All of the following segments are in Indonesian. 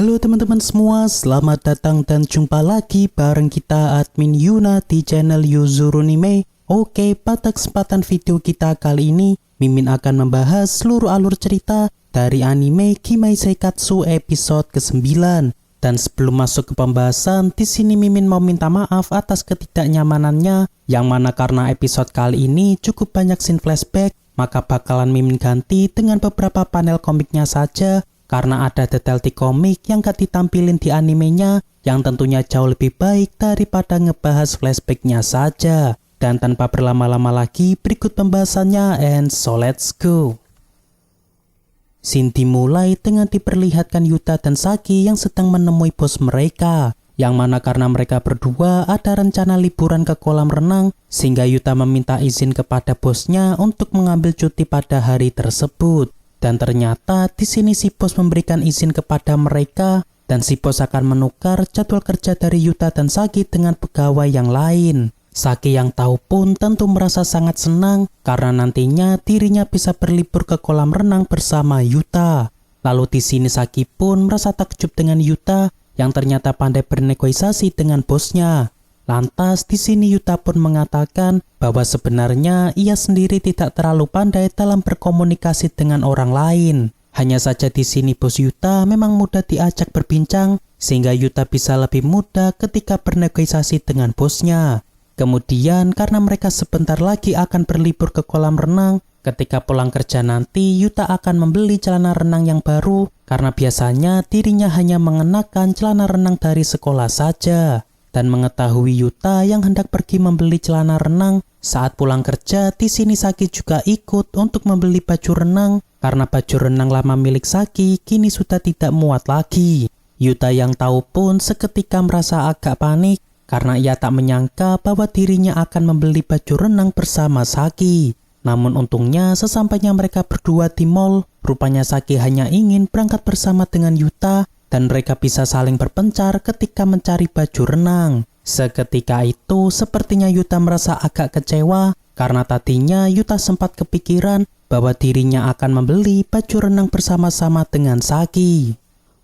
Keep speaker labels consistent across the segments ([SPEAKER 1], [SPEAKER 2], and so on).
[SPEAKER 1] Halo teman-teman semua, selamat datang dan jumpa lagi bareng kita admin Yuna di channel Yuzurunime. Oke, pada kesempatan video kita kali ini, Mimin akan membahas seluruh alur cerita dari anime Kimai Seikatsu episode ke-9. Dan sebelum masuk ke pembahasan, di sini Mimin mau minta maaf atas ketidaknyamanannya, yang mana karena episode kali ini cukup banyak scene flashback, maka bakalan Mimin ganti dengan beberapa panel komiknya saja. Karena ada detail di komik yang gak ditampilin di animenya yang tentunya jauh lebih baik daripada ngebahas flashbacknya saja. Dan tanpa berlama-lama lagi, berikut pembahasannya, and so let's go. Scene dimulai dengan diperlihatkan Yuta dan Saki yang sedang menemui bos mereka. Yang mana karena mereka berdua ada rencana liburan ke kolam renang, sehingga Yuta meminta izin kepada bosnya untuk mengambil cuti pada hari tersebut. Dan ternyata di sini si bos memberikan izin kepada mereka dan si bos akan menukar jadwal kerja dari Yuta dan Saki dengan pegawai yang lain. Saki yang tahu pun tentu merasa sangat senang karena nantinya dirinya bisa berlibur ke kolam renang bersama Yuta. Lalu di sini Saki pun merasa takjub dengan Yuta yang ternyata pandai bernegosiasi dengan bosnya. Lantas di sini Yuta pun mengatakan bahwa sebenarnya ia sendiri tidak terlalu pandai dalam berkomunikasi dengan orang lain. Hanya saja di sini bos Yuta memang mudah diajak berbincang sehingga Yuta bisa lebih mudah ketika bernegosiasi dengan bosnya. Kemudian karena mereka sebentar lagi akan berlibur ke kolam renang, ketika pulang kerja nanti Yuta akan membeli celana renang yang baru karena biasanya dirinya hanya mengenakan celana renang dari sekolah saja. Dan mengetahui Yuta yang hendak pergi membeli celana renang saat pulang kerja, di sini Saki juga ikut untuk membeli baju renang karena baju renang lama milik Saki kini sudah tidak muat lagi. Yuta yang tahu pun seketika merasa agak panik karena ia tak menyangka bahwa dirinya akan membeli baju renang bersama Saki. Namun untungnya sesampainya mereka berdua di mall, rupanya Saki hanya ingin berangkat bersama dengan Yuta dan mereka bisa saling berpencar ketika mencari baju renang. Seketika itu, sepertinya Yuta merasa agak kecewa karena tadinya Yuta sempat kepikiran bahwa dirinya akan membeli baju renang bersama-sama dengan Saki.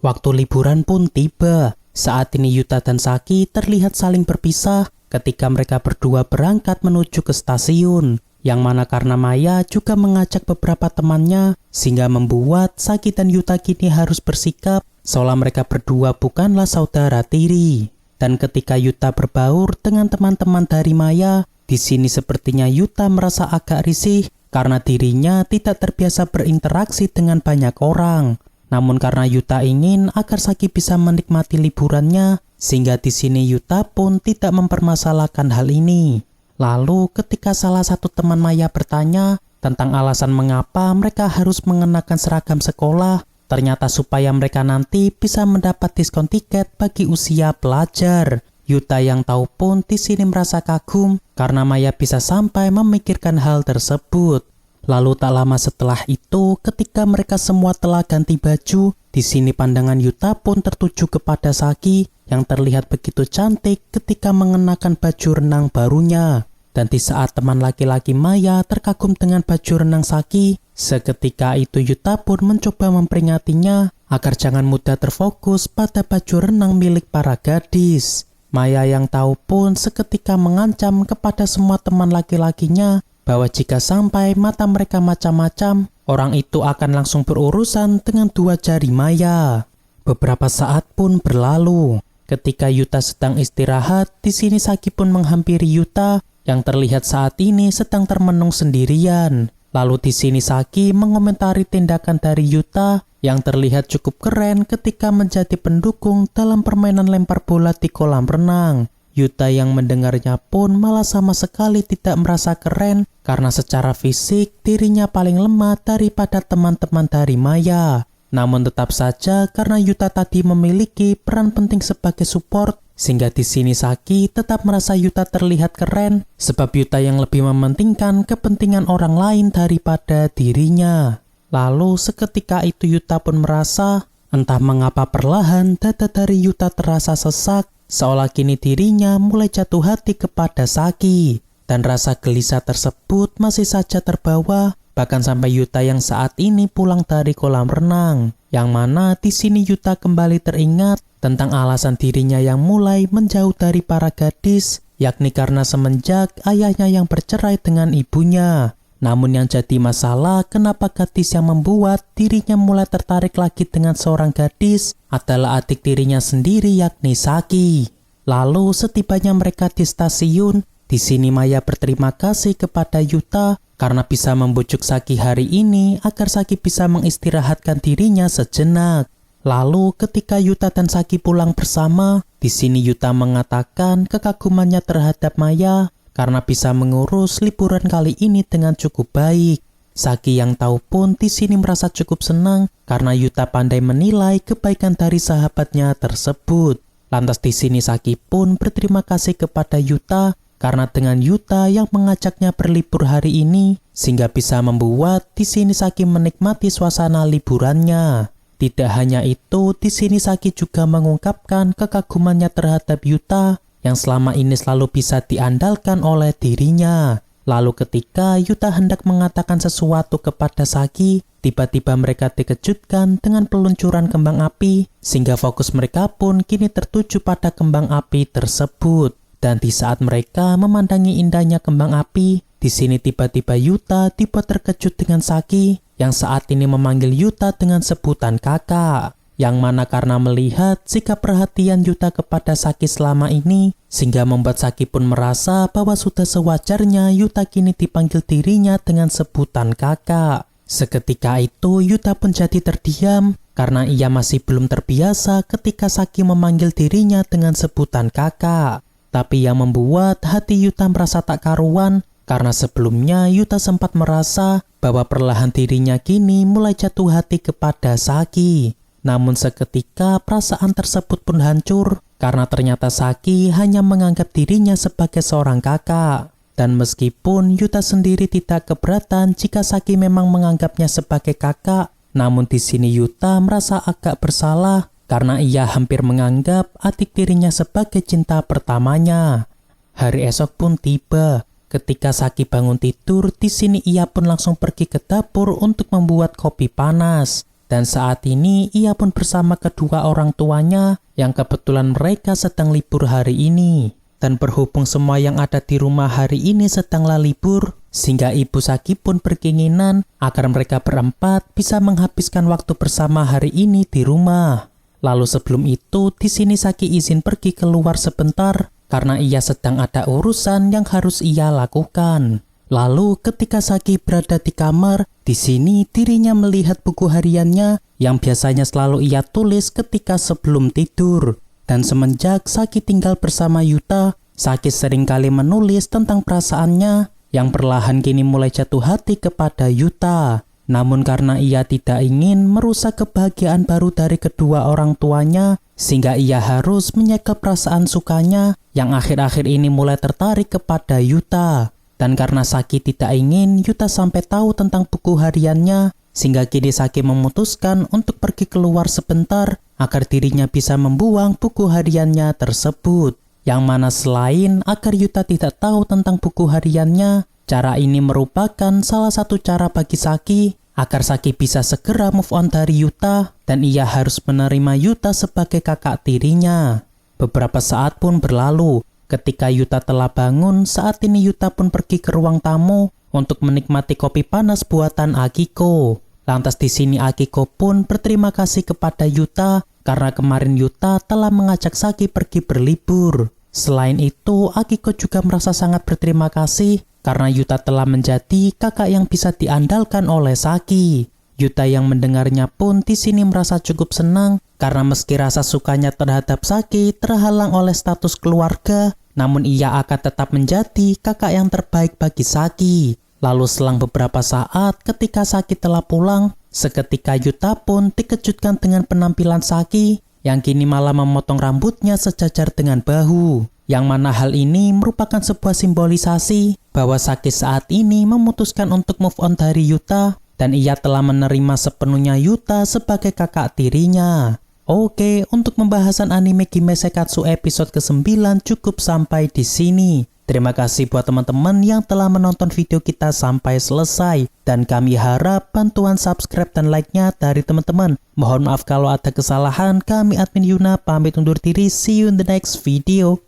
[SPEAKER 1] Waktu liburan pun tiba. Saat ini Yuta dan Saki terlihat saling berpisah ketika mereka berdua berangkat menuju ke stasiun. Yang mana karena Maya juga mengajak beberapa temannya, sehingga membuat Saki dan Yuta kini harus bersikap seolah mereka berdua bukanlah saudara tiri. Dan ketika Yuta berbaur dengan teman-teman dari Maya, di sini sepertinya Yuta merasa agak risih karena dirinya tidak terbiasa berinteraksi dengan banyak orang. Namun karena Yuta ingin agar Saki bisa menikmati liburannya, sehingga di sini Yuta pun tidak mempermasalahkan hal ini. Lalu ketika salah satu teman Maya bertanya tentang alasan mengapa mereka harus mengenakan seragam sekolah, ternyata supaya mereka nanti bisa mendapat diskon tiket bagi usia pelajar. Yuta yang tahu pun di sini merasa kagum karena Maya bisa sampai memikirkan hal tersebut. Lalu tak lama setelah itu, ketika mereka semua telah ganti baju, di sini pandangan Yuta pun tertuju kepada Saki yang terlihat begitu cantik ketika mengenakan baju renang barunya. Dan di saat teman laki-laki Maya terkagum dengan baju renang Saki, seketika itu Yuta pun mencoba memperingatinya agar jangan mudah terfokus pada baju renang milik para gadis. Maya yang tahu pun seketika mengancam kepada semua teman laki-lakinya bahwa jika sampai mata mereka macam-macam, orang itu akan langsung berurusan dengan dua jari Maya. Beberapa saat pun berlalu. Ketika Yuta sedang istirahat, di sini Saki pun menghampiri Yuta yang terlihat saat ini sedang termenung sendirian. Lalu di sini Saki mengomentari tindakan dari Yuta yang terlihat cukup keren ketika menjadi pendukung dalam permainan lempar bola di kolam renang. Yuta yang mendengarnya pun malah sama sekali tidak merasa keren karena secara fisik dirinya paling lemah daripada teman-teman dari Maya. Namun tetap saja karena Yuta tadi memiliki peran penting sebagai support, sehingga di sini Saki tetap merasa Yuta terlihat keren sebab Yuta yang lebih mementingkan kepentingan orang lain daripada dirinya. Lalu seketika itu Yuta pun merasa entah mengapa perlahan dada dari Yuta terasa sesak, seolah kini dirinya mulai jatuh hati kepada Saki. Dan rasa gelisah tersebut masih saja terbawa Bahkan sampai Yuta yang saat ini pulang dari kolam renang. Yang mana di sini Yuta kembali teringat tentang alasan dirinya yang mulai menjauh dari para gadis, yakni karena semenjak ayahnya yang bercerai dengan ibunya. Namun yang jadi masalah kenapa gadis yang membuat dirinya mulai tertarik lagi dengan seorang gadis adalah adik tirinya sendiri yakni Saki. Lalu setibanya mereka di stasiun, di sini Maya berterima kasih kepada Yuta karena bisa membujuk Saki hari ini agar Saki bisa mengistirahatkan dirinya sejenak. Lalu ketika Yuta dan Saki pulang bersama, di sini Yuta mengatakan kekagumannya terhadap Maya karena bisa mengurus liburan kali ini dengan cukup baik. Saki yang tahu pun di sini merasa cukup senang karena Yuta pandai menilai kebaikan dari sahabatnya tersebut. Lantas di sini Saki pun berterima kasih kepada Yuta karena dengan Yuta yang mengajaknya berlibur hari ini, sehingga bisa membuat di sini Saki menikmati suasana liburannya. Tidak hanya itu, di sini Saki juga mengungkapkan kekagumannya terhadap Yuta yang selama ini selalu bisa diandalkan oleh dirinya. Lalu ketika Yuta hendak mengatakan sesuatu kepada Saki, tiba-tiba mereka dikejutkan dengan peluncuran kembang api, sehingga fokus mereka pun kini tertuju pada kembang api tersebut. Dan di saat mereka memandangi indahnya kembang api, di sini tiba-tiba Yuta dibuat terkejut dengan Saki yang saat ini memanggil Yuta dengan sebutan kakak. Yang mana karena melihat sikap perhatian Yuta kepada Saki selama ini, sehingga membuat Saki pun merasa bahwa sudah sewajarnya Yuta kini dipanggil dirinya dengan sebutan kakak. Seketika itu Yuta pun jadi terdiam karena ia masih belum terbiasa ketika Saki memanggil dirinya dengan sebutan kakak. Tapi yang membuat hati Yuta merasa tak karuan karena sebelumnya Yuta sempat merasa bahwa perlahan dirinya kini mulai jatuh hati kepada Saki. Namun seketika perasaan tersebut pun hancur karena ternyata Saki hanya menganggap dirinya sebagai seorang kakak. Dan meskipun Yuta sendiri tidak keberatan jika Saki memang menganggapnya sebagai kakak, namun di sini Yuta merasa agak bersalah karena ia hampir menganggap adik tirinya sebagai cinta pertamanya. Hari esok pun tiba. Ketika Saki bangun tidur, di sini ia pun langsung pergi ke dapur untuk membuat kopi panas. Dan saat ini ia pun bersama kedua orang tuanya yang kebetulan mereka sedang libur hari ini. Dan berhubung semua yang ada di rumah hari ini sedanglah libur, sehingga ibu Saki pun berkeinginan agar mereka berempat bisa menghabiskan waktu bersama hari ini di rumah. Lalu sebelum itu, di sini Saki izin pergi keluar sebentar karena ia sedang ada urusan yang harus ia lakukan. Lalu ketika Saki berada di kamar, di sini dirinya melihat buku hariannya yang biasanya selalu ia tulis ketika sebelum tidur. Dan semenjak Saki tinggal bersama Yuta, Saki seringkali menulis tentang perasaannya yang perlahan kini mulai jatuh hati kepada Yuta. Namun karena ia tidak ingin merusak kebahagiaan baru dari kedua orang tuanya, sehingga ia harus menyeka perasaan sukanya yang akhir-akhir ini mulai tertarik kepada Yuta. Dan karena Saki tidak ingin Yuta sampai tahu tentang buku hariannya, sehingga kini Saki memutuskan untuk pergi keluar sebentar agar dirinya bisa membuang buku hariannya tersebut. Yang mana selain agar Yuta tidak tahu tentang buku hariannya, cara ini merupakan salah satu cara bagi Saki agar Saki bisa segera move on dari Yuta dan ia harus menerima Yuta sebagai kakak tirinya. Beberapa saat pun berlalu. Ketika Yuta telah bangun, saat ini Yuta pun pergi ke ruang tamu untuk menikmati kopi panas buatan Akiko. Lantas di sini Akiko pun berterima kasih kepada Yuta karena kemarin Yuta telah mengajak Saki pergi berlibur. Selain itu, Akiko juga merasa sangat berterima kasih karena Yuta telah menjadi kakak yang bisa diandalkan oleh Saki. Yuta yang mendengarnya pun di sini merasa cukup senang karena meski rasa sukanya terhadap Saki terhalang oleh status keluarga, namun ia akan tetap menjadi kakak yang terbaik bagi Saki. Lalu selang beberapa saat ketika Saki telah pulang, seketika Yuta pun dikejutkan dengan penampilan Saki yang kini malah memotong rambutnya sejajar dengan bahu. Yang mana hal ini merupakan sebuah simbolisasi bahwa Saki saat ini memutuskan untuk move on dari Yuta dan ia telah menerima sepenuhnya Yuta sebagai kakak tirinya. Oke, untuk pembahasan anime Hime Sekatsu episode ke-9 cukup sampai di sini. Terima kasih buat teman-teman yang telah menonton video kita sampai selesai. Dan kami harap bantuan subscribe dan like-nya dari teman-teman. Mohon maaf kalau ada kesalahan. Kami admin Yuna pamit undur diri. See you in the next video.